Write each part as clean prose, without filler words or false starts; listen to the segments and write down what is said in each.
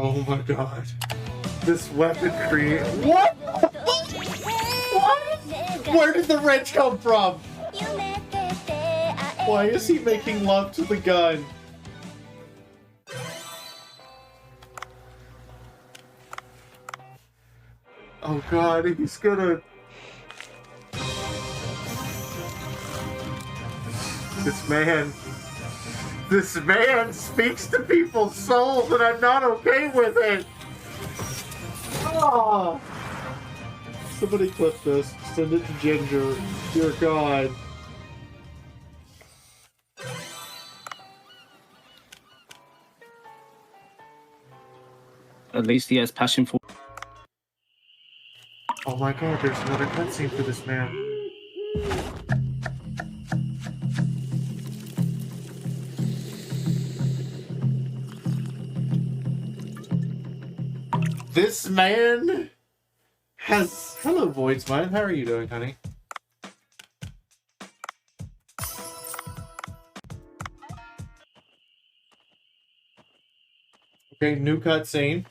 Oh my god. This weapon create. What? What? Where did the wrench come from? Why is he making love to the gun? Oh god, he's gonna... This man speaks to people's souls and I'm not okay with it! Oh. Somebody clip this, send it to Ginger. Dear God. At least he has passion for... Oh my god, there's another cutscene for this man. This man has... Hello, Void Smile. How are you doing, honey? Okay, new cutscene.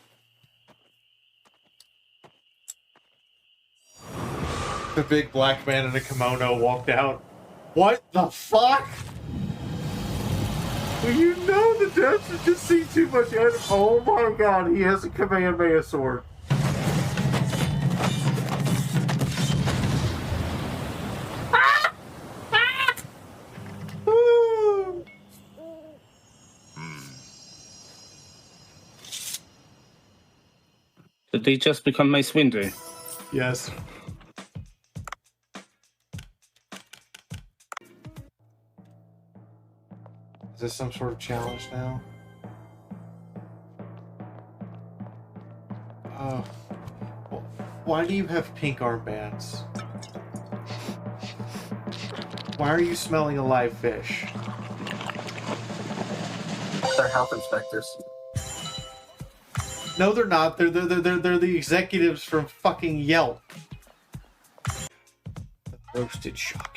The big black man in a kimono walked out. What the fuck? Well, you know the devs have just seen too much anime. Oh my god, he has a Kamehameha sword. Did he just become Mace Windu? Yes. Is this some sort of challenge now? Oh. Why do you have pink armbands? Why are you smelling a live fish? They're health inspectors. No, they're not. They're the executives from fucking Yelp. Roasted shockhead.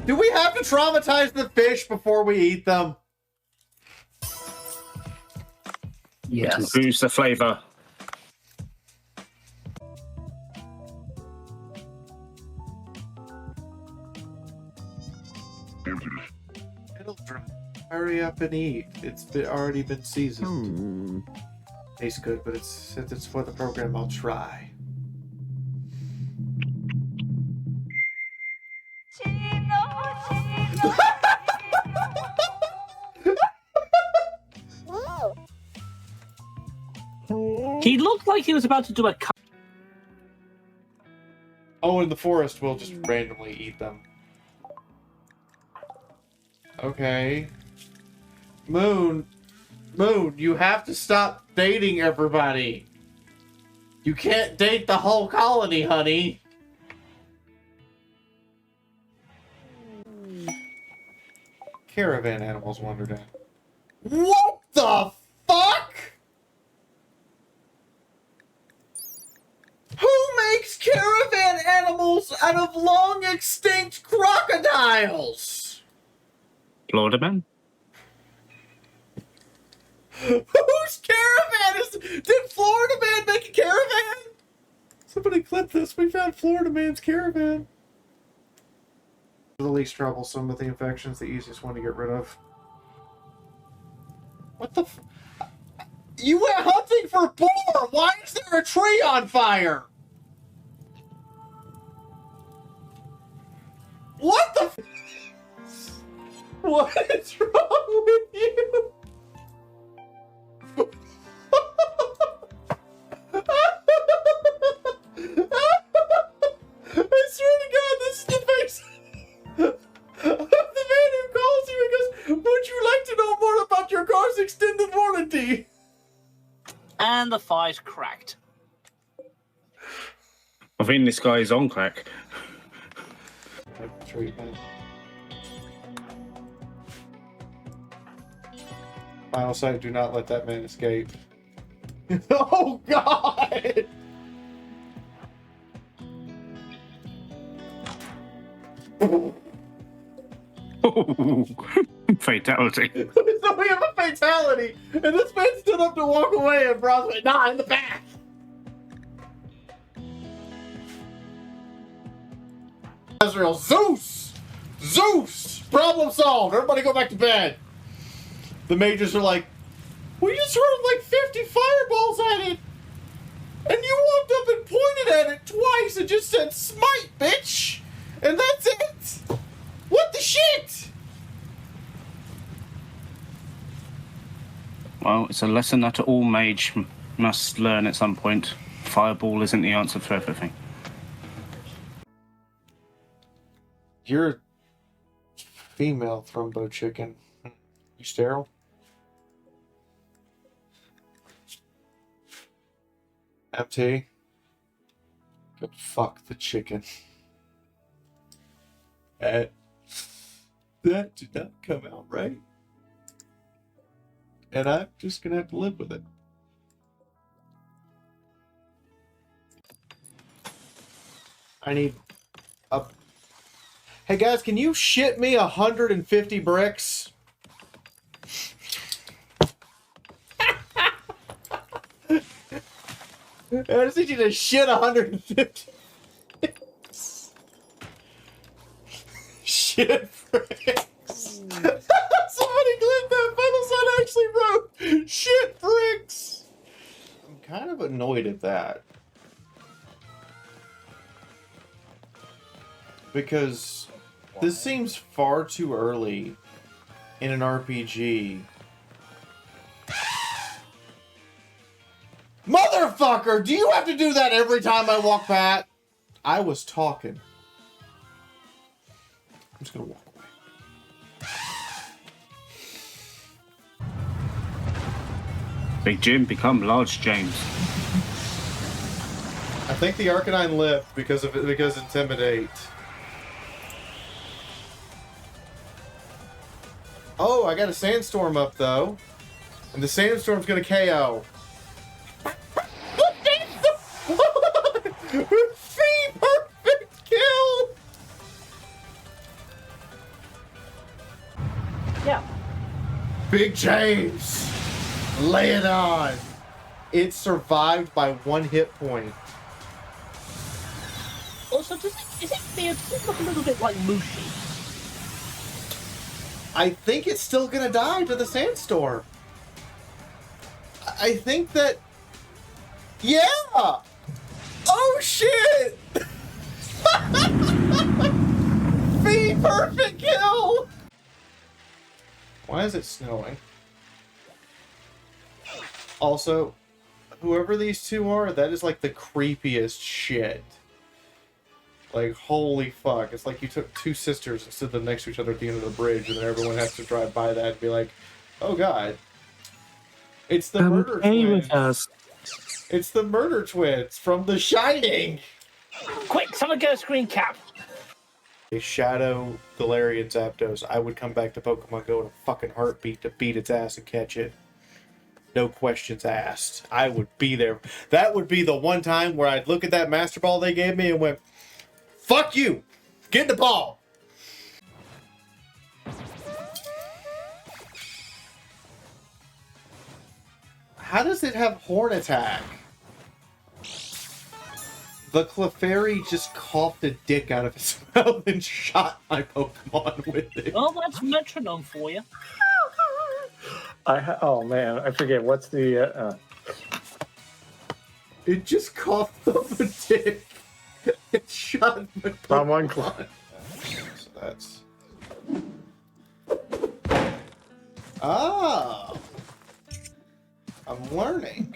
Do we have to traumatize the fish before we eat them? Yes. To boost the flavour. It'll dry. Hurry up and eat. Already been seasoned. Tastes good, but since it's for the program, I'll try. He looked like he was about to do a cut. Oh, in the forest, we'll just randomly eat them. Okay. Moon, you have to stop dating everybody. You can't date the whole colony, honey. Caravan animals wandered in. What the fuck? Who makes caravan animals out of long extinct crocodiles? Florida man? Whose caravan is... Did Florida Man make a caravan? Somebody clip this. We found Florida Man's caravan. The least troublesome with the infections, the easiest one to get rid of. What the f... You went hunting for boar! Why is there a tree on fire? What the f... What is wrong with you? I swear to God, this is the face of the man who calls you and goes, would you like to know more about your car's extended warranty? And the fire's cracked. I think this guy is on crack. Treatment. Final sight, do not let that man escape. Oh, God! Fatality. So we have a fatality, and this man stood up to walk away, and Bronze went, nah, in the back! Azrael, Zeus! Zeus! Problem solved! Everybody go back to bed! The mages are like, we just heard like 50 fireballs at it! And you walked up and pointed at it twice and just said, smite, bitch! And that's it! What the shit? Well, it's a lesson that all mage must learn at some point. Fireball isn't the answer to everything. You're a female thrumbo chicken. You sterile? MT? Go fuck the chicken. That did not come out right. And I'm just gonna have to live with it. I need a... Hey guys, can you ship me 150 bricks? I just need you to shit 150 bricks. Shit bricks. Somebody clicked that. Final Son actually wrote shit bricks. I'm kind of annoyed at that. Because this seems far too early in an RPG. Motherfucker! Do you have to do that every time I walk past? I was talking. I'm just gonna walk away. Big Jim, become large James. I think the Arcanine lived because of it, because Intimidate. Oh, I got a Sandstorm up though. And the Sandstorm's gonna KO. Perfect kill! Yeah. Big James! Lay it on! It survived by 1 hit point. Also, does it look a little bit like Mushi? I think it's still gonna die to the Sandstorm. I think that... Yeah! Oh shit! Fee perfect kill! Why is it snowing? Also, whoever these two are, that is like the creepiest shit. Like, holy fuck. It's like you took 2 sisters and stood them next to each other at the end of the bridge, and then everyone has to drive by that and be like, oh god. It's the murder twins. It's the murder twins from The Shining! Quick, someone get a screen cap! A Shadow, Galarian Zapdos, I would come back to Pokemon Go in a fucking heartbeat to beat its ass and catch it. No questions asked. I would be there. That would be the one time where I'd look at that Master Ball they gave me and went, fuck you! Get the ball! How does it have Horn Attack? The Clefairy just coughed a dick out of his mouth and shot my Pokemon with it. Well, that's metronome for you. Oh man, I forget what's the. It just coughed up a dick. It shot my Pokemon. So that's. Ah! I'm learning.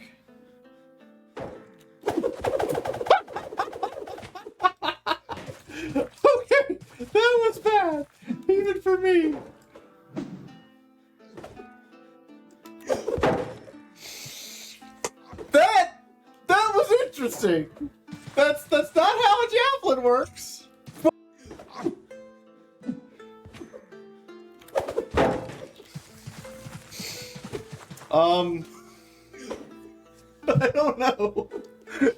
Okay, that was bad, even for me. That was interesting. That's not how a javelin works. I don't know.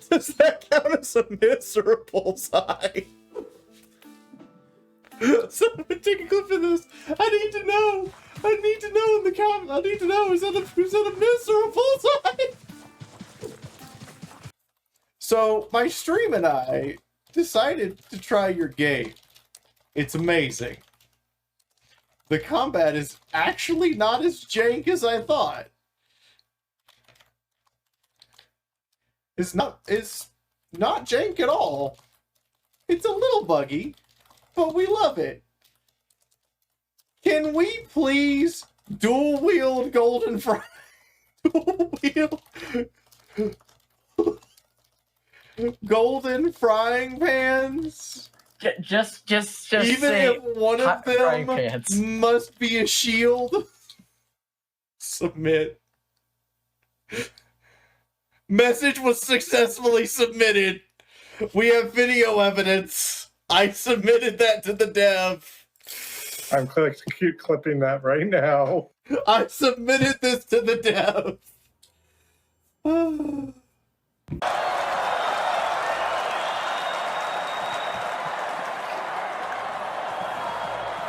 Does that count as a miss or a bullseye? Someone take a clip of this. I need to know. I need to know in the comment. I need to know. Is that a miss or a bullseye? So my stream and I decided to try your game. It's amazing. The combat is actually not as jank as I thought. It's not jank at all. It's a little buggy, but we love it. Can we please dual wield golden fry? Dual wield golden frying pans? Just Even say if one of hot frying them pans. must be a shield. Submit. Message was successfully submitted. We have video evidence. I submitted that to the dev. I'm clipping that right now. I submitted this to the dev.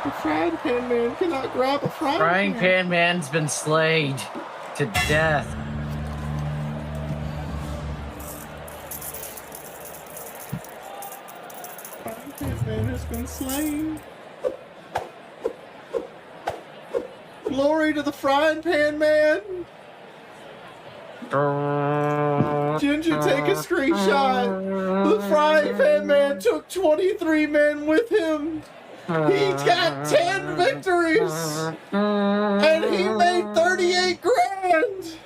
The frying pan man cannot grab a Frying pan man's been slayed to death. Frying pan man has been slain. Glory to the frying pan man. Ginger, take a screenshot. The frying pan man took 23 men with him. He's got 10 victories. And he made 38 grand.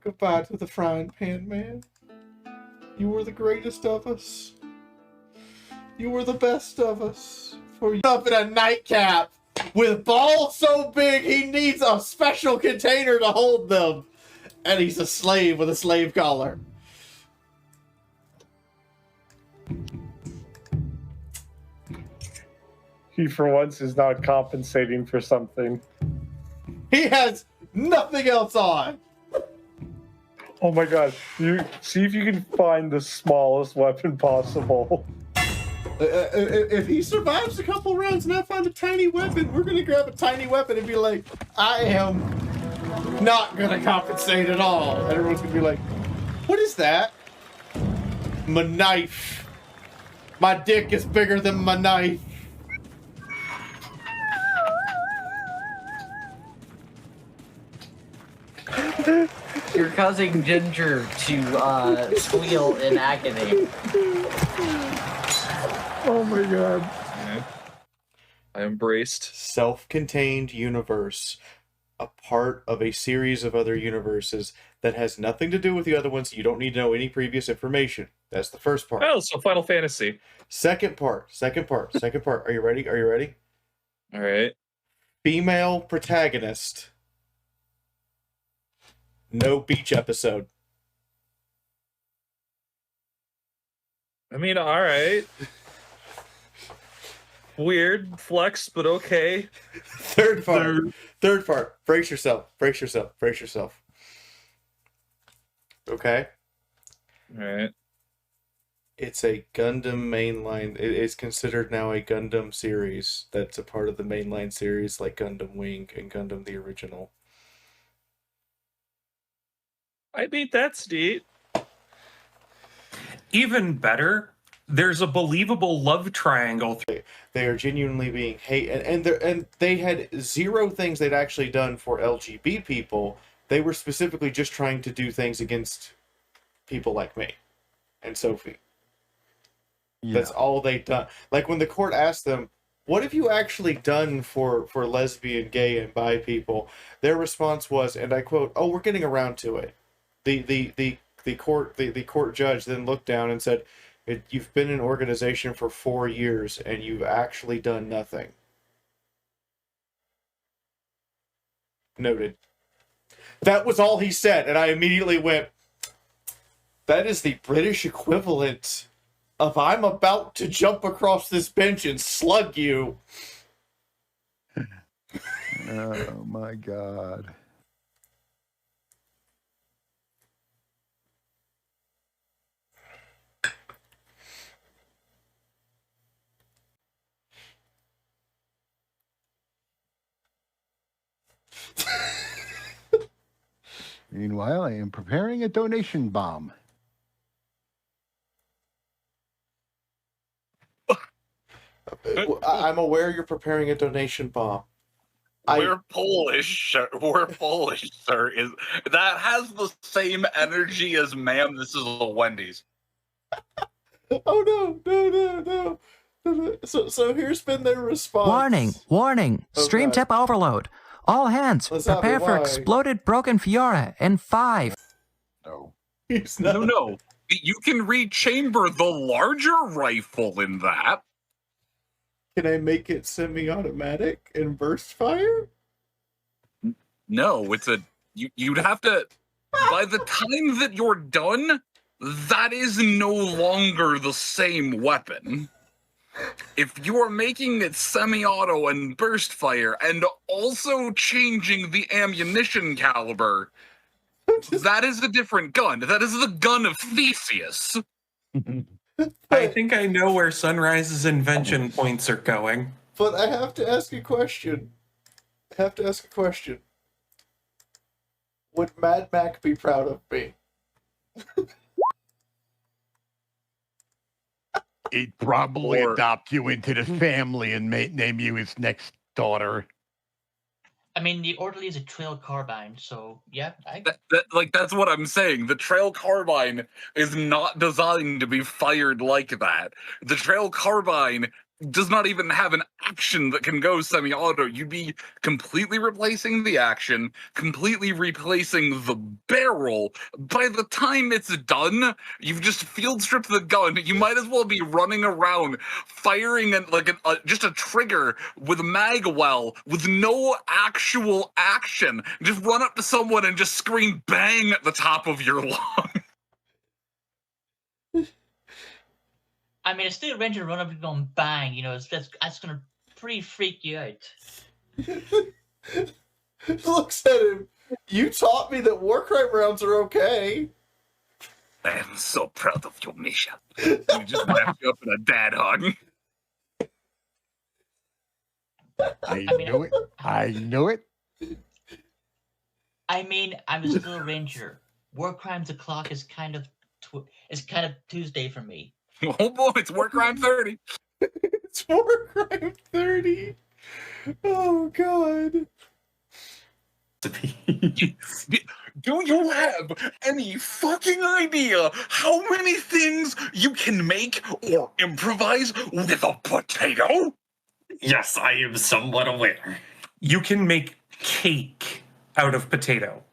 Goodbye to the frying pan man. You were the greatest of us. You were the best of us. For you up in a nightcap with balls so big he needs a special container to hold them. And he's a slave with a slave collar. He, for once, is not compensating for something. He has nothing else on. Oh my god. You see if you can find the smallest weapon possible. If he survives a couple rounds and I find a tiny weapon, we're gonna grab a tiny weapon and be like, I am not gonna compensate at all. And everyone's gonna be like, what is that? My knife. My dick is bigger than my knife. You're causing Ginger to squeal in agony. Oh my god. I embraced. Self-contained universe. A part of a series of other universes that has nothing to do with the other ones. You don't need to know any previous information. That's the first part. Oh, so Final Fantasy. Second part. Are you ready? All right. Female protagonist. No beach episode. I mean, all right. Weird flex, but okay. Third part. Brace yourself. Okay? All right. It's a Gundam mainline. It is considered now a Gundam series that's a part of the mainline series, like Gundam Wing and Gundam the original. I beat that neat. Even better, there's a believable love triangle. They are genuinely being hated, and they had zero things they'd actually done for LGBT people. They were specifically just trying to do things against people like me and Sophie. Yeah. That's all they'd done. Like when the court asked them, what have you actually done for lesbian, gay, and bi people? Their response was, and I quote, "Oh, we're getting around to it." The court judge then looked down and said, "You've been in an organization for 4 years and you've actually done nothing." Noted. That was all he said, and I immediately went, that is the British equivalent if I'm about to jump across this bench and slug you. Oh my god. Meanwhile, I am preparing a donation bomb. I'm aware you're preparing a donation bomb. We're Polish, sir. That has the same energy as ma'am, this is a Wendy's. Oh no. So here's been their response. Warning. Oh, Stream God. tip overload. All hands, Let's not be prepare for why. exploded broken Fiaura in 5. No. He's not. No. You can rechamber the larger rifle in that. Can I make it semi-automatic and burst fire? No, you'd have to, by the time that you're done, that is no longer the same weapon. If you are making it semi-auto and burst fire and also changing the ammunition caliber, that is a different gun. That is the gun of Theseus. I think I know where Sunrise's invention points are going. But I have to ask a question. Would Mad Mac be proud of me? He'd probably Or- adopt you into the family and name you his next daughter. I mean, the orderly is a trail carbine, so yeah, That's what I'm saying. The trail carbine is not designed to be fired like that. The trail carbine does not even have an action that can go semi-auto. You'd be completely replacing the action, completely replacing the barrel. By the time it's done, you've just field stripped the gun. You might as well be running around firing just a trigger with a mag well with no actual action. Just run up to someone and just scream bang at the top of your lung. I mean, it's still a ranger run up and going bang. You know, that's gonna pretty freak you out. Looks at him. You taught me that war crime rounds are okay. I am so proud of you, Misha. You just wrapped you up in a dad hug. I knew it. I knew it. I mean, I'm still a ranger. War crimes o'clock is kind of Tuesday for me. Oh boy, it's War Crime 30. It's war crime 30. Oh god. Do you have any fucking idea how many things you can make or improvise with a potato? Yes, I am somewhat aware. You can make cake out of potato.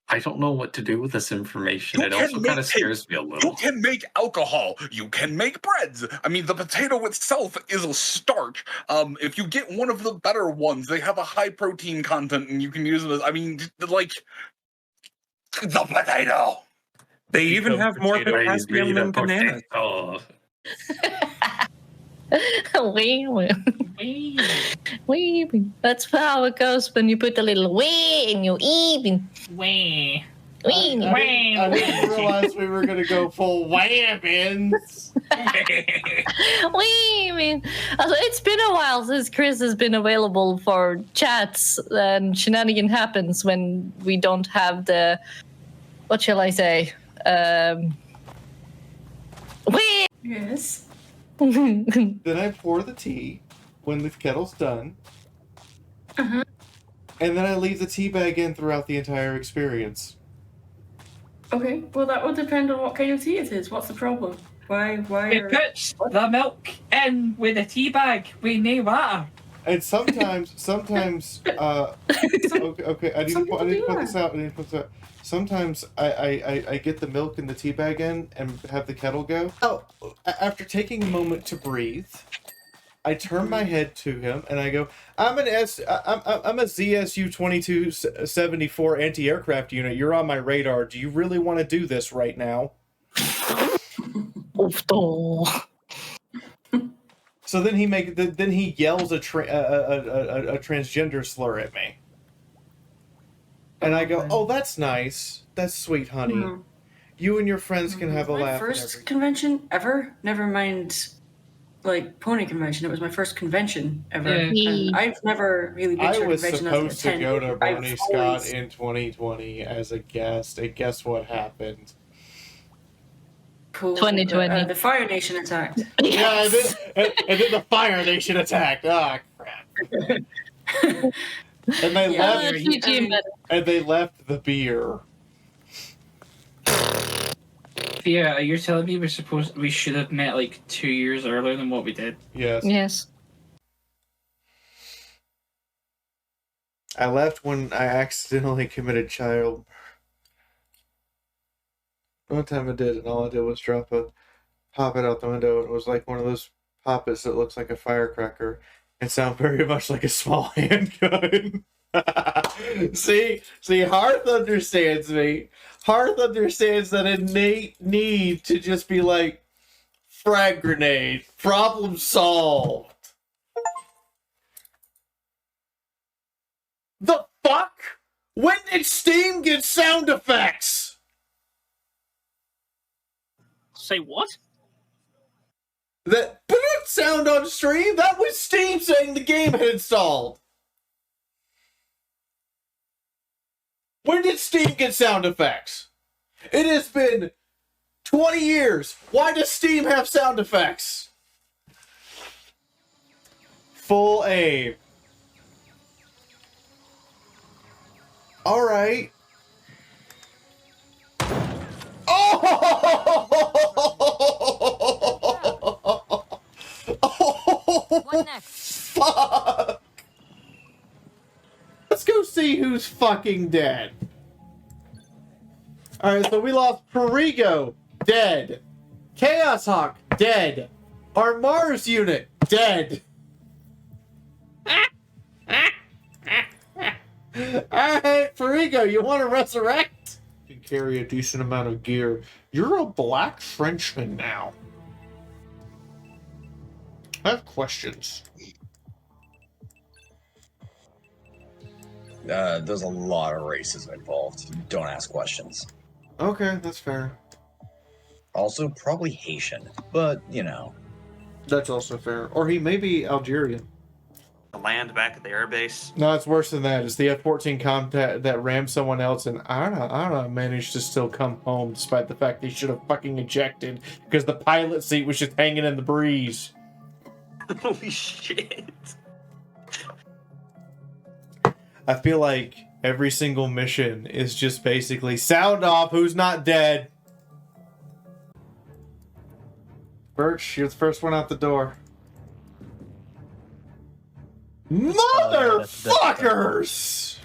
I don't know what to do with this information. You It can also make kind of cake. scares me a You little. can make alcohol. You can make breads. I mean, the potato itself is a starch. If you get one of the better ones, they have a high protein content, and you can use it as, I mean, like, the potato. They even Because have more potato is potassium made than of bananas. potato. Wee. That's how it goes when you put a little wee in your eating. Wah. I didn't realize we were gonna go full whammons. Wee. Also, it's been a while since Chris has been available for chats, and shenanigan happens when we don't have the, what shall I say? Wee. Yes. Then I pour the tea when the kettle's done. Uh-huh. And then I leave the tea bag in throughout the entire experience. Okay, well that will depend on what kind of tea it is. What's the problem? Why It are... puts the milk in with a tea bag with no water. And sometimes, okay, I need to put this out. Sometimes I get the milk and the tea bag in and have the kettle go. Oh, after taking a moment to breathe, I turn my head to him and I go, I'm a ZSU 2274 anti-aircraft unit. You're on my radar. Do you really want to do this right now? So then he yells a transgender slur at me, and I go, "Oh, that's nice. That's sweet, honey. Mhm. You and your friends can have a My laugh." first convention ever. Never mind, like pony convention. It was my first convention ever. Yeah. And I've never really been I to a was convention supposed as to an go to attendee. Bernie I've Scott always- in 2020 as a guest, and guess what happened? Cool. 2020. The Fire Nation attacked. Yeah, and then the Fire Nation attacked. Ah, crap. And they Yeah, left. I mean, And they left the beer. Yeah, you're telling me we should have met like 2 years earlier than what we did? Yes. Yes. I left when I accidentally committed child. One time I did, and all I did was pop it out the window, and it was like one of those poppets that looks like a firecracker and sound very much like a small handgun. See, Hearth understands me. Hearth understands that innate need to just be like, frag grenade, problem solved. The fuck? When did Steam get sound effects? Say what? That sound on stream? That was Steam saying the game had installed. When did Steam get sound effects? It has been 20 years. Why does Steam have sound effects? Full aim. Alright. What next? Fuck! Let's go see who's fucking dead. Alright, so we lost Perigo, dead. Chaos Hawk, dead. Our Mars unit, dead. Alright, Perigo, you want to resurrect? You can carry a decent amount of gear. You're a black Frenchman now. I have questions. There's a lot of racism involved. Don't ask questions. Okay, that's fair. Also, probably Haitian, but you know. That's also fair. Or he may be Algerian. The land back at the airbase. No, it's worse than that. It's the F-14 Combat that rammed someone else, and I don't know, managed to still come home despite the fact they should have fucking ejected because the pilot seat was just hanging in the breeze. Holy shit. I feel like every single mission is just basically sound off who's not dead. Birch, you're the first one out the door. Motherfuckers!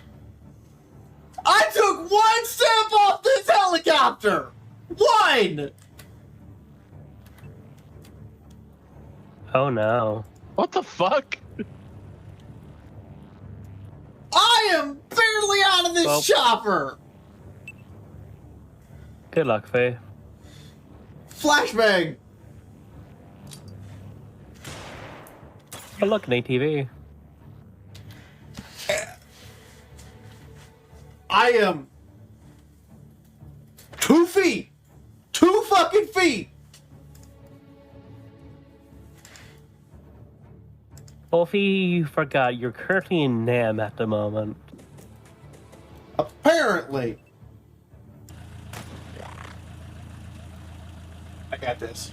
I took one step off this helicopter! One! Oh no. What the fuck? I am barely out of this Well- chopper! Good luck, Faye. Flashbang! Oh look, an ATV. I am 2 feet! 2 fucking feet! Wolfie, you forgot you're currently in Nam at the moment. Apparently. I got this.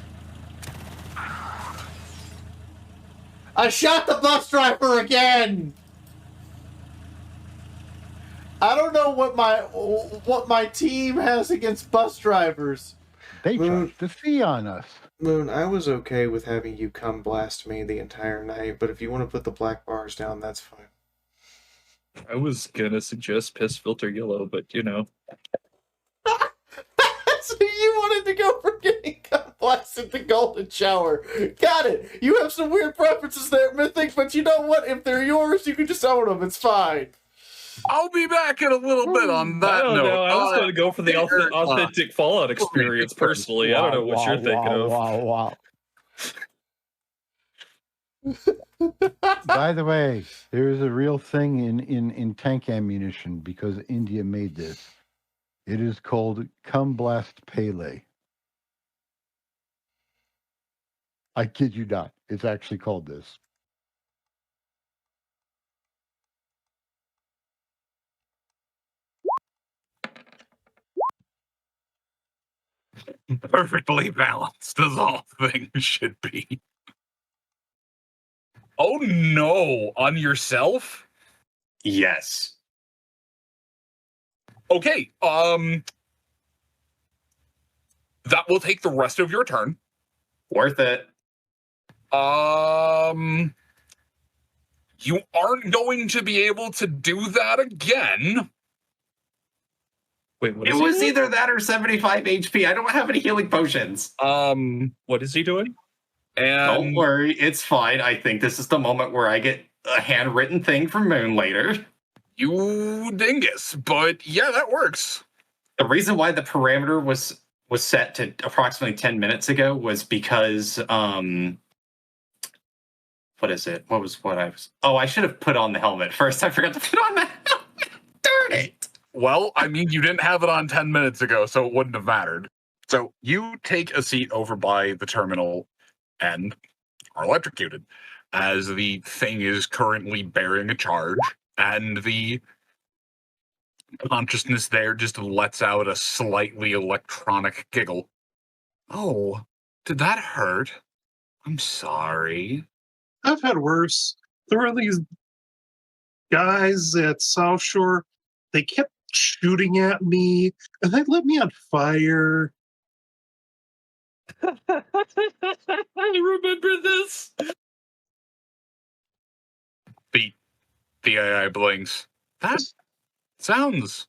I shot the bus driver again! I don't know what my team has against bus drivers. They tried to see on us. Moon, I was okay with having you come blast me the entire night, but if you want to put the black bars down, that's fine. I was gonna suggest piss filter yellow, but you know. So you wanted to go for getting blasted the golden shower. Got it. You have some weird preferences there, Mythic, but you know what? If they're yours, you can just own them. It's fine. I'll be back in a little bit on that I don't note. know. I was going to go for the authentic Fallout experience personally. I don't know what you're thinking of. By the way, there is a real thing in tank ammunition because India made this. It is called Cum Blast Pele. I kid you not. It's actually called this. Perfectly balanced as all things should be. Oh no, on yourself? Yes. Okay, that will take the rest of your turn. Worth it. You aren't going to be able to do that again. Wait, what It is he was doing? either that or 75 HP. I don't have any healing potions. What is he doing? Don't worry, it's fine. I think this is the moment where I get a handwritten thing from Moon later. You dingus, but yeah, that works. The reason why the parameter was set to approximately 10 minutes ago was because what is it? Oh, I should have put on the helmet first. I forgot to put on the helmet. Darn it. Well, I mean, you didn't have it on 10 minutes ago, so it wouldn't have mattered. So you take a seat over by the terminal and are electrocuted as the thing is currently bearing a charge, and the consciousness there just lets out a slightly electronic giggle. Oh, did that hurt? I'm sorry. I've had worse. There were these guys at South Shore. They kept shooting at me, and they lit me on fire. I remember this. The AI blinks. That sounds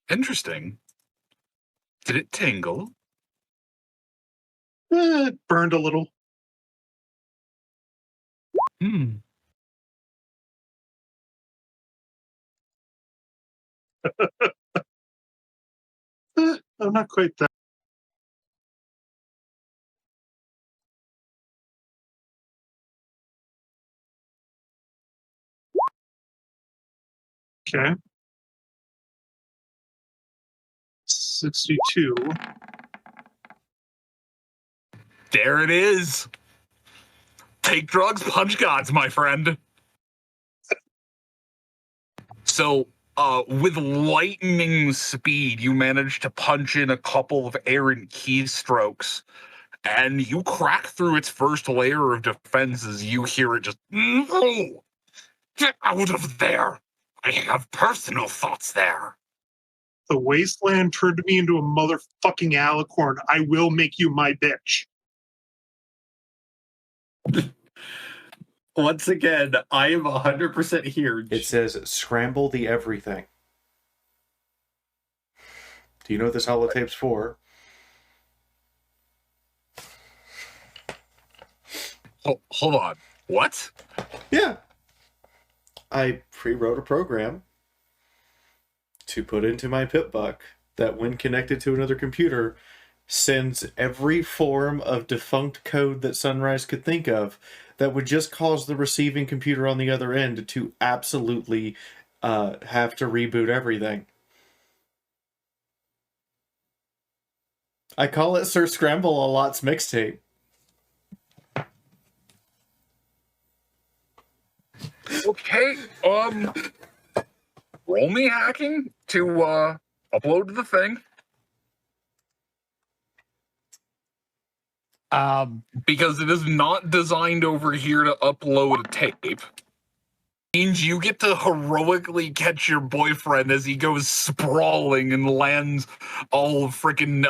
interesting. Did it tingle? It burned a little. I'm not quite that. Okay. 62. There it is. Take drugs, punch gods, my friend. So, with lightning speed, you manage to punch in a couple of errant keystrokes, and you crack through its first layer of defenses. You hear it just, no! Get out of there! I have personal thoughts there. The wasteland turned me into a motherfucking alicorn. I will make you my bitch. Once again, I am 100% here. It says scramble the everything. Do you know what this holotape's for? Hold on. What? Yeah. I pre-wrote a program to put into my PipBuck that when connected to another computer sends every form of defunct code that Sunrise could think of that would just cause the receiving computer on the other end to absolutely have to reboot everything. I call it Sir Scramble-A-Lot's mixtape. Okay, roll me hacking to upload to the thing. Because it is not designed over here to upload a tape. Means you get to heroically catch your boyfriend as he goes sprawling and lands all freaking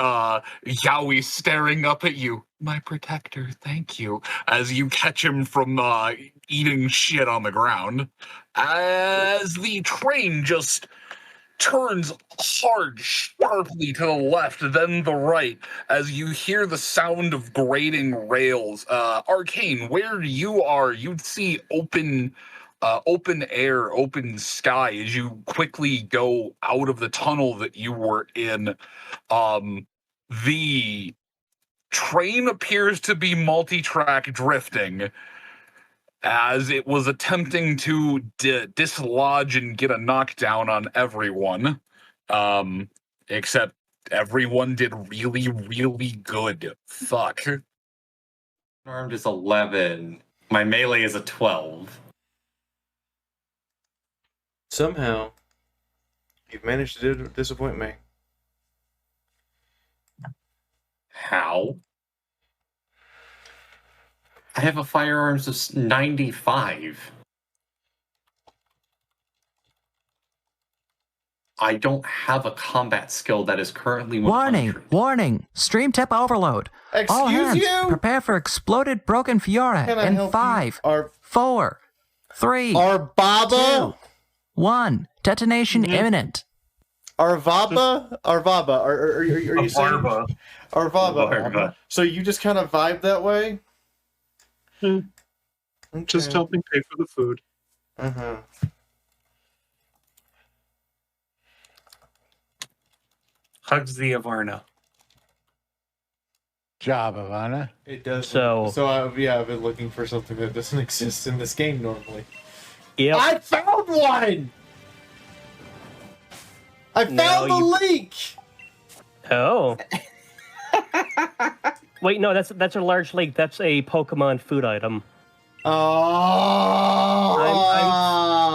yaoi staring up at you. My protector, thank you. As you catch him from eating shit on the ground. As the train just turns hard, sharply to the left, then the right, as you hear the sound of grating rails. Arcane, where you are, you'd see open open air, open sky as you quickly go out of the tunnel that you were in. The train appears to be multi-track drifting as it was attempting to dislodge and get a knockdown on everyone. Except everyone did really, really good. Fuck. Armed is 11. My melee is a 12. Somehow, you've managed to disappoint me. How? I have a firearms of 95. I don't have a combat skill that is currently 100. Warning! Stream tip overload. All Excuse hands, you? prepare for exploded broken Fiaura Can I in help you? 5, 4, 3, Arbaba? 2, 1. Detonation imminent. Arvaba? Arvaba? Are you saying? Arvaba. Arvaba. So you just kind of vibe that way? Just helping pay for the food. Uh-huh. Hugs the Avarna. Job, Ivana. It does. So- Yeah, I've been looking for something that doesn't exist in this game normally. Yep. I found one! I found No, the you- leak! Oh. Wait, no, that's a large lake. That's a Pokemon food item. Oh!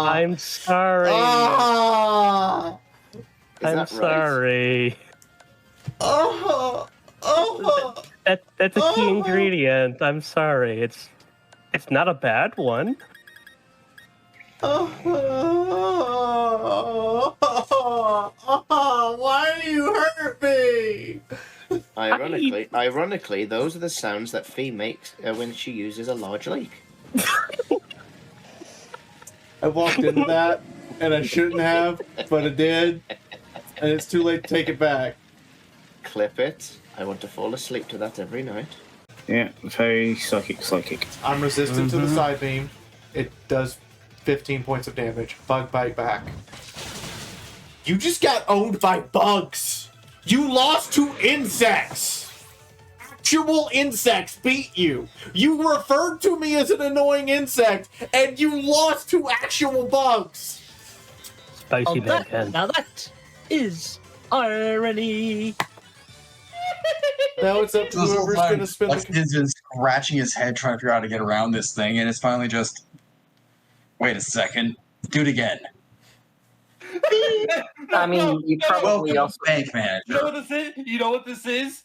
I'm sorry. Oh! I'm sorry. Oh! Oh! That's a key ingredient. I'm sorry. It's not a bad one. Why do you hurt me? Ironically, those are the sounds that Fee makes when she uses a large leak. I walked into that, and I shouldn't have, but I did, and it's too late to take it back. Clip it. I want to fall asleep to that every night. Yeah, very psychic. I'm resistant to the side beam. It does 15 points of damage. Bug bite back. You just got owned by bugs. You lost to insects. Actual insects beat you. You referred to me as an annoying insect, and you lost to actual bugs. Spicy bacon. Now that is irony. Now it's up to This whole whoever's time, going to spin Lex has been scratching his head trying to figure out how to get around this thing, and it's finally just, wait a second, do it again. I mean, you probably also bank manager. You know what this is? You know what this is?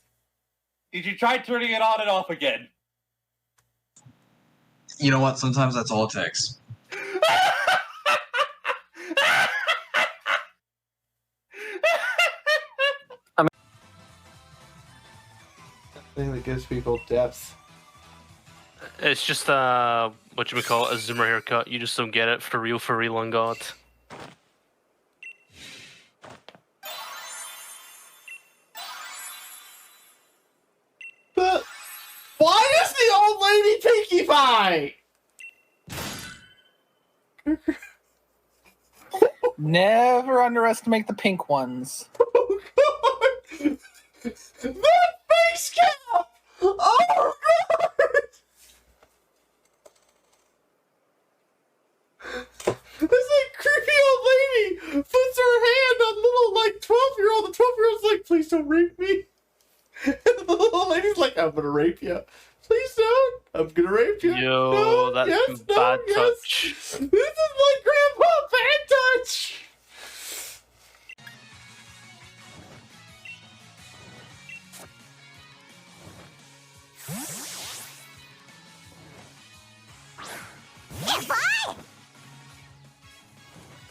Is you try turning it on and off again. You know what? Sometimes that's all it takes. thing that gives people depth. It's just whatchamacallit, a Zoomer haircut. You just don't get it for real on God. But why is the old lady Pinkie Pie? Never underestimate the pink ones. Oh god! That face cap! Oh god! This like creepy old lady puts her hand on little like 12-year-old. The 12-year-old's like, please don't rape me. And the little lady's like, I'm gonna rape you. Please don't. I'm gonna rape you. Yo, no, that's yes, bad no, touch. Yes. This is like Grandpa Bad Touch.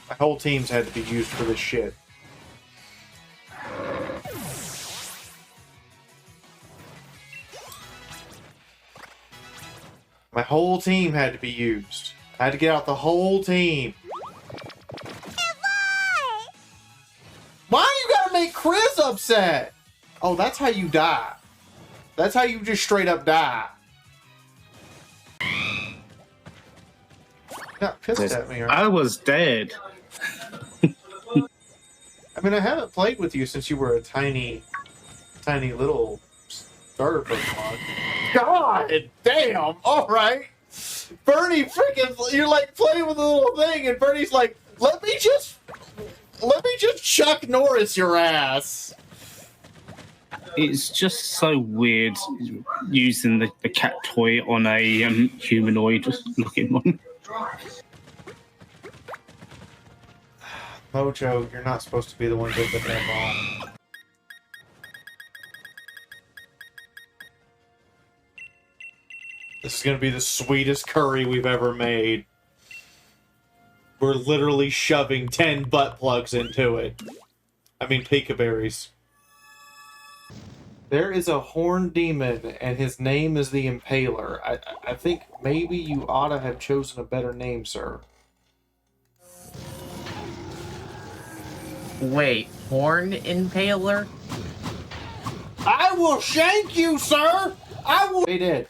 My whole team's had to be used for this shit. My whole team had to be used. I had to get out the whole team. Why you gotta make Chris upset? Oh, that's how you die. That's how you just straight up die. Got pissed at me, right? I was dead. I mean, I haven't played with you since you were a tiny little starter Pokemon. God damn! All right, Bernie, freaking, you're like playing with a little thing, and Bernie's like, let me just Chuck Norris your ass. It's just so weird using the cat toy on a humanoid looking one. Mojo, you're not supposed to be the one getting the damn bomb. This is gonna be the sweetest curry we've ever made. We're literally shoving 10 butt plugs into it. I mean, pika berries. There is a horned demon, and his name is the Impaler. I think maybe you ought to have chosen a better name, sir. Wait, Horn Impaler? I will shank you, sir! I will. They did.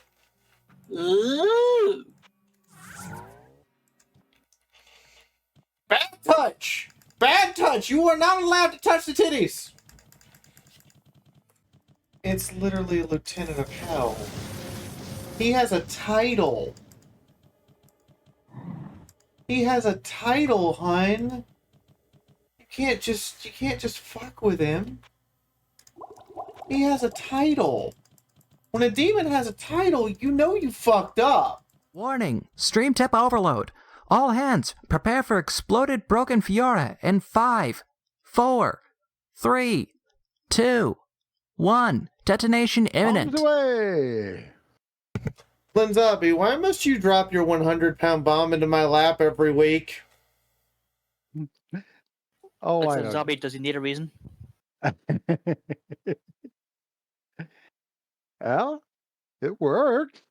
Bad touch! Bad touch! You are not allowed to touch the titties! It's literally a lieutenant of hell. He has a title. He has a title, hun. You can't just fuck with him. He has a title. When a demon has a title, you know you fucked up. Warning, stream tip overload. All hands, prepare for exploded broken Fiaura in 5, 4, 3, 2, 1. Detonation imminent. Bombs away! Linzabi, why must you drop your 100-pound bomb into my lap every week? Oh, I Listen, don't. Zombie, does he need a reason? Well, it worked.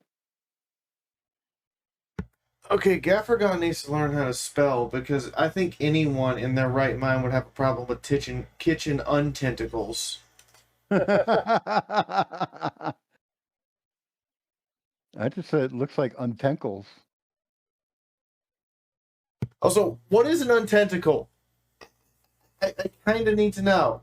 Okay, Gaffergon needs to learn how to spell, because I think anyone in their right mind would have a problem with kitchen untentacles. I just said it looks like untentacles. Also, what is an untentacle? I kind of need to know.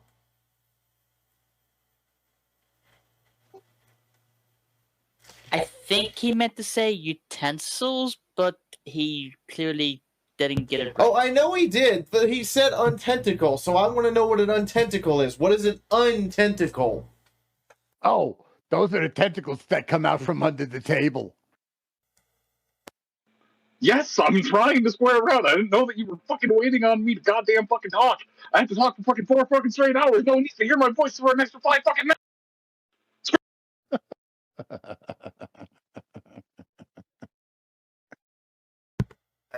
I think he meant to say utensils, but he clearly didn't get it right. Oh, I know he did, but he said untentacle, so I want to know what an untentacle is. What is an untentacle? Oh, those are the tentacles that come out from under the table. Yes, I'm trying to square around. I didn't know that you were fucking waiting on me to goddamn fucking talk. I have to talk for fucking 4 fucking straight hours. No one needs to hear my voice for an extra 5 fucking minutes.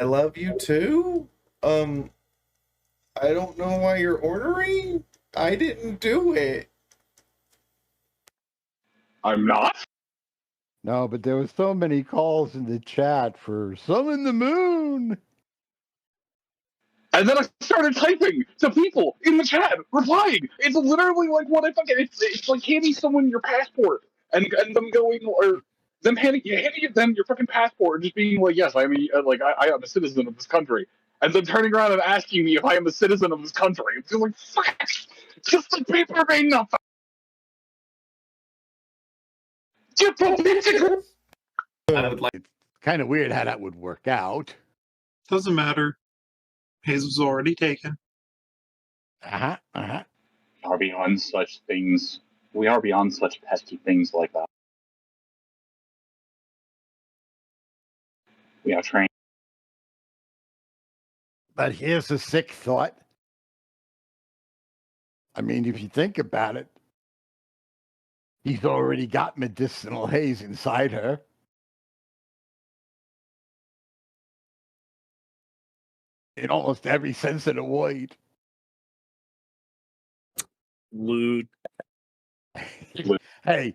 I love you too? I don't know why you're ordering. I didn't do it. I'm not? No, but there was so many calls in the chat for summon the moon. And then I started typing to people in the chat, replying. It's literally like what I fucking. It's like handing someone your passport and them going or them handing them your fucking passport and just being like, yes, I am a citizen of this country, and then turning around and asking me if I am a citizen of this country. It's just like fuck, just the paper ain't nothing. It's kind of weird how that would work out. Doesn't matter. His was already taken. Are beyond such things. We are beyond such pesky things like that. We are trained. But here's a sick thought. I mean, if you think about it, he's already got medicinal haze inside her. In almost every sense of the word. Lewd. Hey,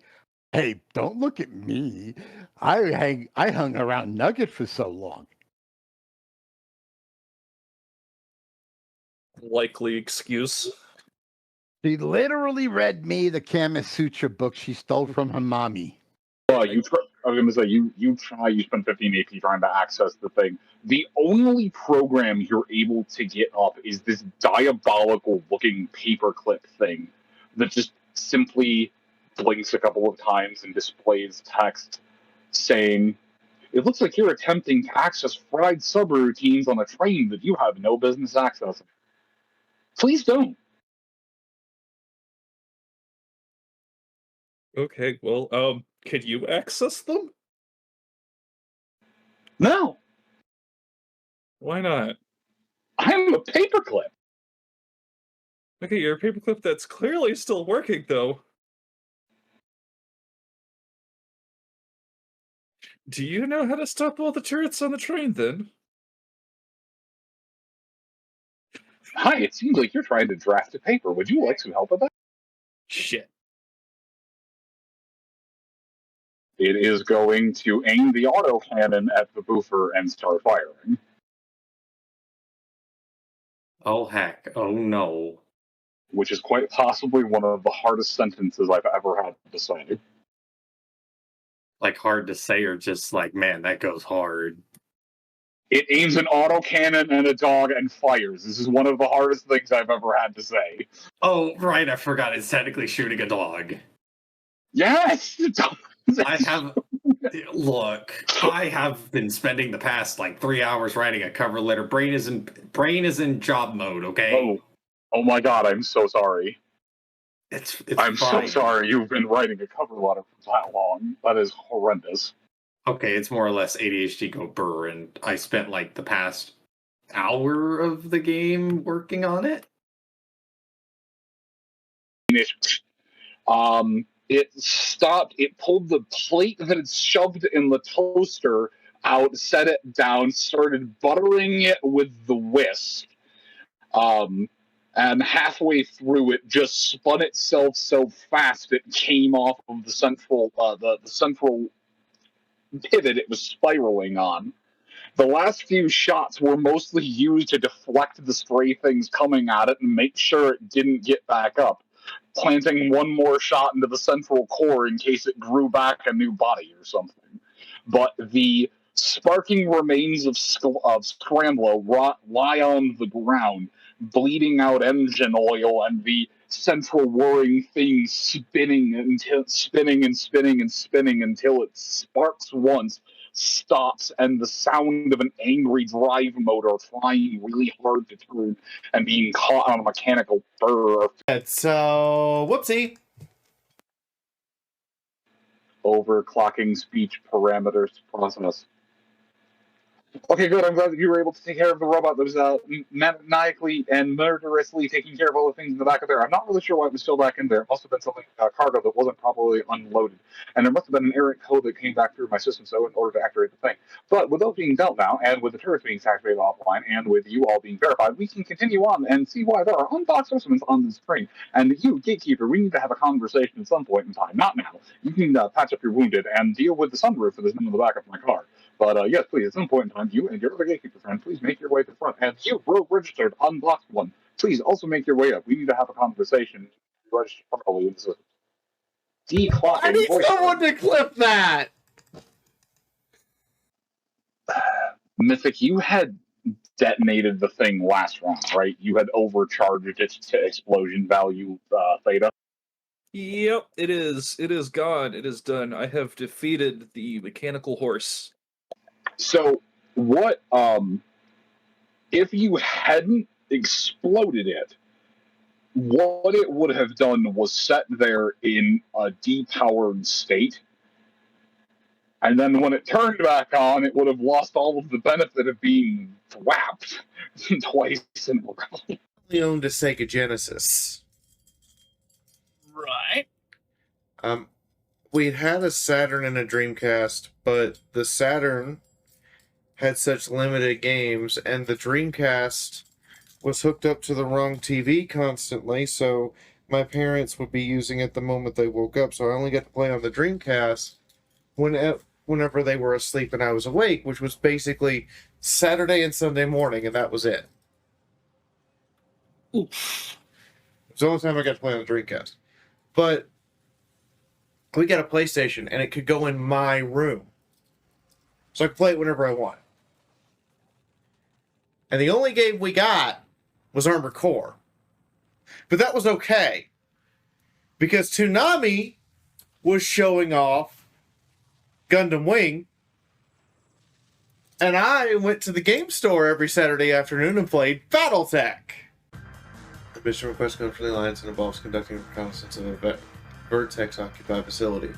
don't look at me. I hung around Nugget for so long. Likely excuse. She literally read me the Kama Sutra book she stole from her mommy. I was going to say, you spend 15 AP trying to access the thing. The only program you're able to get up is this diabolical looking paperclip thing that just simply blinks a couple of times and displays text saying, "It looks like you're attempting to access fried subroutines on a train that you have no business accessing. Please don't." Okay, well, can you access them? No. Why not? I'm a paperclip. Okay, you're a paperclip that's clearly still working, though. Do you know how to stop all the turrets on the train, then? Hi, it seems like you're trying to draft a paper. Would you like some help with that? Shit. It is going to aim the autocannon at the boofer and start firing. Oh, heck. Oh, no. Which is quite possibly one of the hardest sentences I've ever had to say. Like, hard to say, or just like, man, that goes hard. It aims an autocannon and a dog and fires. This is one of the hardest things I've ever had to say. Oh, right, I forgot. It's technically shooting a dog. Yes! I have... Look, I have been spending the past, 3 hours writing a cover letter. Brain is in job mode, okay? Oh my god, I'm so sorry. I'm fine. so sorry you've been writing a cover letter for that long. That is horrendous. Okay, it's more or less ADHD go burr, and I spent, the past hour of the game working on it. It stopped, it pulled the plate that it's shoved in the toaster out, set it down, started buttering it with the whisk. And halfway through it just spun itself so fast it came off of the central the central pivot it was spiraling on. The last few shots were mostly used to deflect the stray things coming at it and make sure it didn't get back up, planting one more shot into the central core in case it grew back a new body or something. But the sparking remains of Scrambler lie on the ground, bleeding out engine oil, and the central whirring thing spinning and spinning until it sparks once, stops, and the sound of an angry drive motor trying really hard to turn and being caught on a mechanical burr. So, whoopsie. Overclocking speech parameters process. Okay, good. I'm glad that you were able to take care of the robot that was maniacally and murderously taking care of all the things in the back of there. I'm not really sure why it was still back in there. It must have been something cargo that wasn't properly unloaded, and there must have been an errant code that came back through my system. So in order to activate the thing, but with those being dealt now, and with the turrets being activated offline, and with you all being verified, we can continue on and see why there are unboxed specimens on the screen. And you, gatekeeper, we need to have a conversation at some point in time. Not now. You can patch up your wounded and deal with the sunroof that is in the back of my car. But yes, please, at some point in time, you and your other gatekeeper friend, please make your way to the front. And you, rogue registered, unblocked one, please also make your way up. We need to have a conversation. Register properly in the system. Declocking. I need someone to clip that! Mythic, you had detonated the thing last round, right? You had overcharged it to explosion value theta. Yep, it is. It is gone. It is done. I have defeated the mechanical horse. So, what, if you hadn't exploded it, what it would have done was set there in a depowered state, and then when it turned back on, it would have lost all of the benefit of being thwapped twice in a row. I owned a Sega Genesis. Right. We'd had a Saturn and a Dreamcast, but the Saturn had such limited games, and the Dreamcast was hooked up to the wrong TV constantly, so my parents would be using it the moment they woke up, so I only got to play on the Dreamcast whenever they were asleep and I was awake, which was basically Saturday and Sunday morning, and that was it. Oof. It was the only time I got to play on the Dreamcast. But we got a PlayStation, and it could go in my room. So I could play it whenever I want. And the only game we got was Armored Core. But that was okay. Because Toonami was showing off Gundam Wing. And I went to the game store every Saturday afternoon and played Battletech. The mission request comes from the Alliance and involves conducting reconnaissance of a Vertex-occupied facility.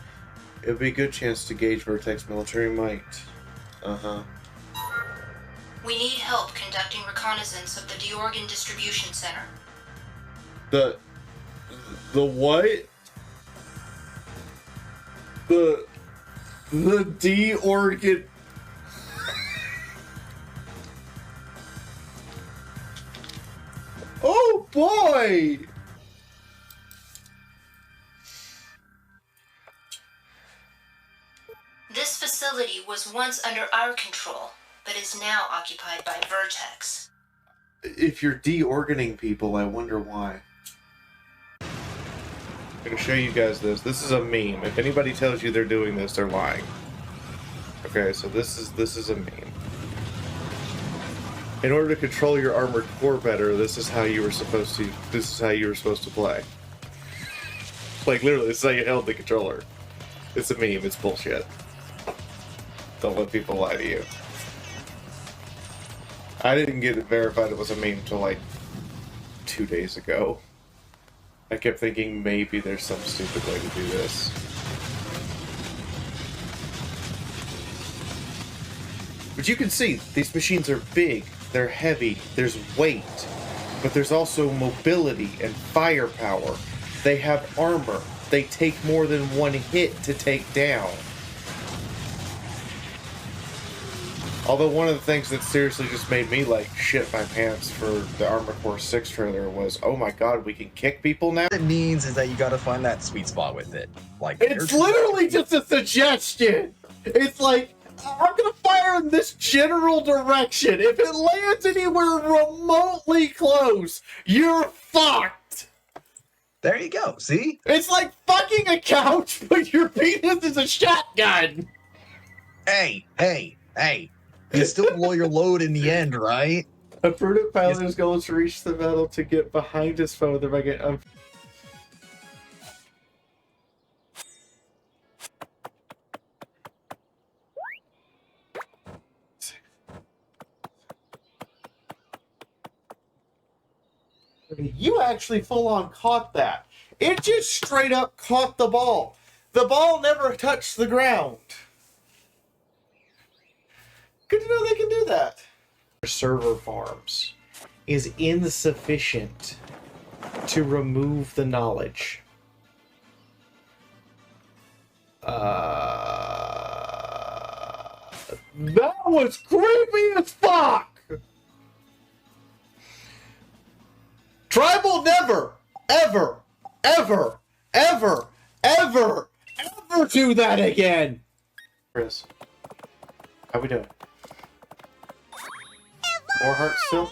It would be a good chance to gauge Vertex military might. Uh-huh. We need help conducting reconnaissance of the Deorgan Distribution Center. The what? The Deorgan... Oh boy! This facility was once under our control, but is now occupied by Vertex. If you're deorganing people, I wonder why. I'm going to show you guys this. This is a meme. If anybody tells you they're doing this, they're lying. Okay, so this is a meme. In order to control your Armored Core better, this is how you were supposed to play. Like literally, this is how you held the controller. It's a meme, it's bullshit. Don't let people lie to you. I didn't get it verified it was a meme until like 2 days ago. I kept thinking maybe there's some stupid way to do this. But you can see, these machines are big, they're heavy, there's weight, but there's also mobility and firepower. They have armor. They take more than one hit to take down. Although one of the things that seriously just made me like shit my pants for the Armored Core 6 trailer was, oh my god, we can kick people now? What it means is that you gotta find that sweet spot with it. Like, it's literally just a suggestion. It's like, I'm gonna fire in this general direction. If it lands anywhere remotely close, you're fucked. There you go, see? It's like fucking a couch, but your penis is a shotgun. Hey. You still blow your load in the end, right? A prudent pilot's goal is to reach the metal to get behind his foe. Thereby get You actually full on caught that. It just straight up caught the ball. The ball never touched the ground. Good to know they can do that. Server farms is insufficient to remove the knowledge. That was creepy as fuck! Tribal never, ever, ever, ever, ever, ever do that again! Chris, how we doing? More hearts still?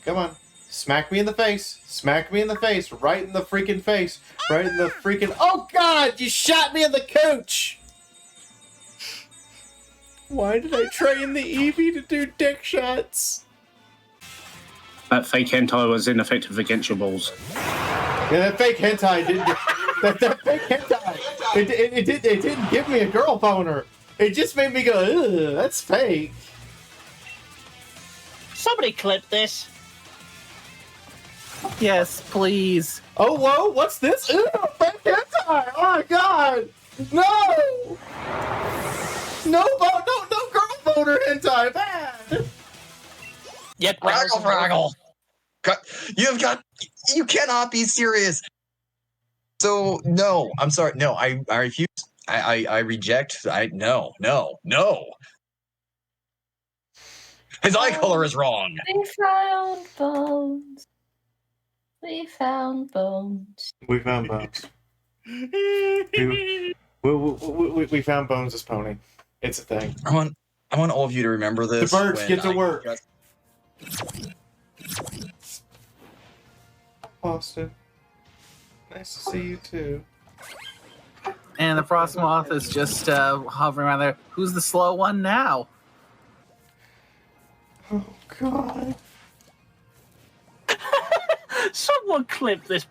Come on. Smack me in the face. Smack me in the face. Right in the freaking face. Right in the freaking... Oh god! You shot me in the cooch! Why did I train the Eevee to do dick shots? That fake hentai was ineffective against your balls. Yeah, that fake hentai didn't... that fake hentai... It didn't give me a girl boner. It just made me go, ugh, that's fake. Somebody clip this. Yes, please. Oh, whoa, what's this? Ew, fake hentai! Oh my god! No! No girl boner hentai, bad! Yep. Fraggle. You cannot be serious. So, no, I'm sorry. No, I refuse. I reject. No. His eye color is wrong. We found bones. We found bones. We found bones. we found Bones' as pony. It's a thing. I want all of you to remember this. The birds get to work. Austin. Nice to see you too. And the frost moth is just hovering around there. Who's the slow one now? Oh God! Someone clip this.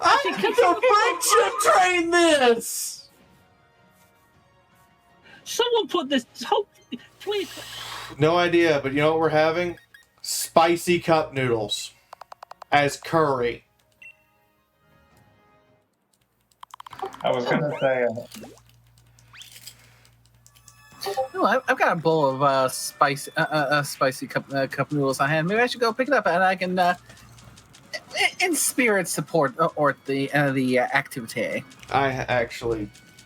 I need to friendship train this. Someone put this. Please. No idea, but you know what we're having? Spicy cup noodles as curry. I was gonna say. No, I've got a bowl of spicy cup noodles on hand. Maybe I should go pick it up, and I can, in spirit, support the activity.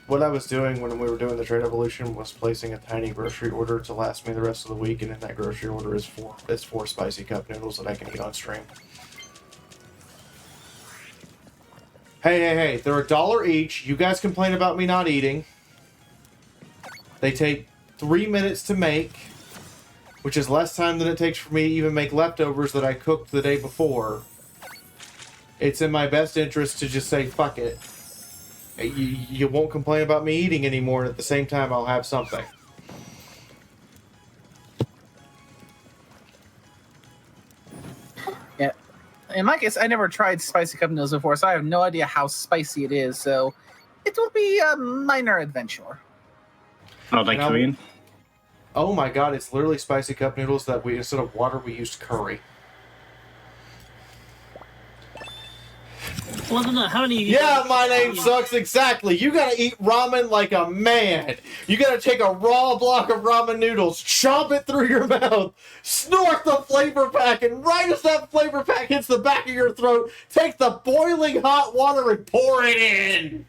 What I was doing when we were doing the trade evolution was placing a tiny grocery order to last me the rest of the week, and in that grocery order is four spicy cup noodles that I can eat on stream. Hey, they're $1 each. You guys complain about me not eating. They take 3 minutes to make, which is less time than it takes for me to even make leftovers that I cooked the day before. It's in my best interest to just say, fuck it. You won't complain about me eating anymore, and at the same time, I'll have something. Yeah. In my case, I never tried spicy cup noodles before, so I have no idea how spicy it is, so it will be a minor adventure. Are they Korean? Oh my god, it's literally spicy cup noodles that we, instead of water, we used curry. Well, I don't know. How many? Yeah, my name sucks. Exactly. You gotta eat ramen like a man. You gotta take a raw block of ramen noodles, chomp it through your mouth, snort the flavor pack, and right as that flavor pack hits the back of your throat, take the boiling hot water and pour it in.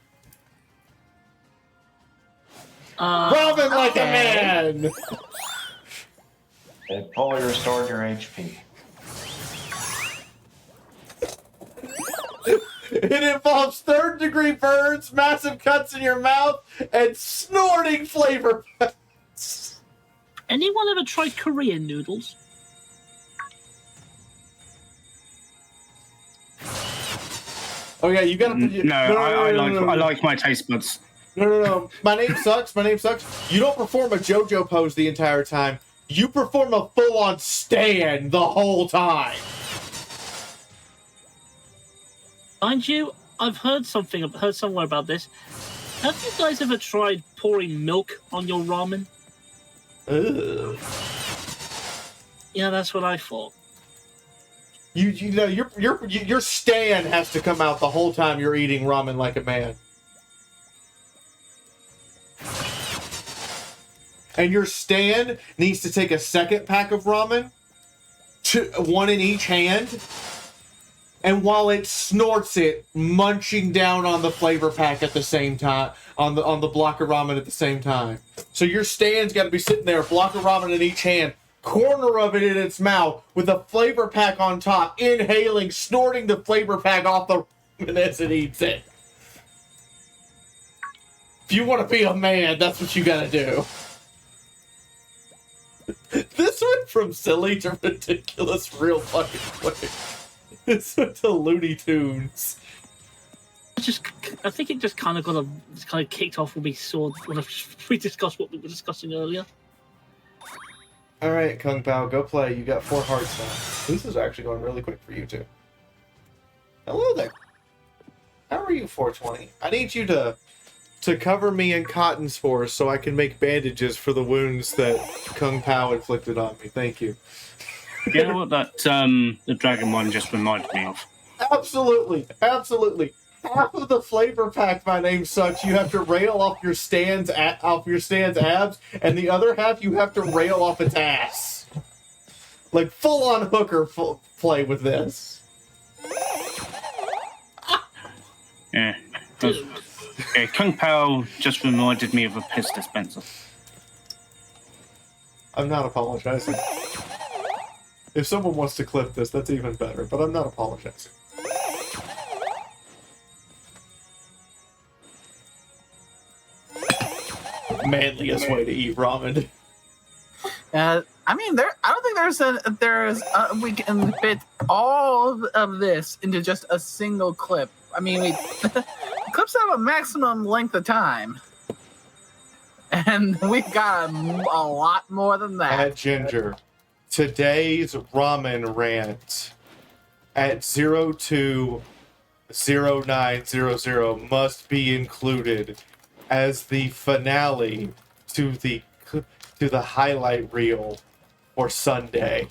Ramen like a man. It fully restored your HP. It involves third-degree burns, massive cuts in your mouth, and snorting flavor packs. Anyone ever tried Korean noodles? Oh yeah, you gotta. I like my taste buds. No. My name sucks. You don't perform a JoJo pose the entire time. You perform a full-on stand the whole time. Mind you, I've heard somewhere about this. Have you guys ever tried pouring milk on your ramen? Ugh. Yeah, that's what I thought. You know your stand has to come out the whole time you're eating ramen like a man. And your stand needs to take a second pack of ramen, one in each hand, and while it snorts it, munching down on the flavor pack at the same time, on the block of ramen at the same time. So your stand's got to be sitting there, block of ramen in each hand, corner of it in its mouth, with a flavor pack on top, inhaling, snorting the flavor pack off the ramen as it eats it. If you want to be a man, that's what you got to do. This went from silly to ridiculous real fucking quick. It's went to Looney Tunes. I think it just kind of kicked off when we discussed what we were discussing earlier. Alright, Kung Pao, go play. You got 4 hearts now. This is actually going really quick for you, too. Hello there. How are you, 420? I need you to cover me in cotton spores so I can make bandages for the wounds that Kung Pao inflicted on me. Thank you. You know what that the dragon one just reminded me of? Absolutely. Half of the flavor pack, my name sucks, you have to rail off your stand's abs, and the other half you have to rail off its ass. Like full-on hooker play with this. Yeah. Kung Pao just reminded me of a piss dispenser. I'm not apologizing. If someone wants to clip this, that's even better, but I'm not apologizing. Manliest way to eat ramen. I mean, I don't think we can fit all of this into just a single clip. I mean, clips have a maximum length of time, and we've got a lot more than that. At Ginger, today's ramen rant at 020900 must be included as the finale to the highlight reel for Sunday.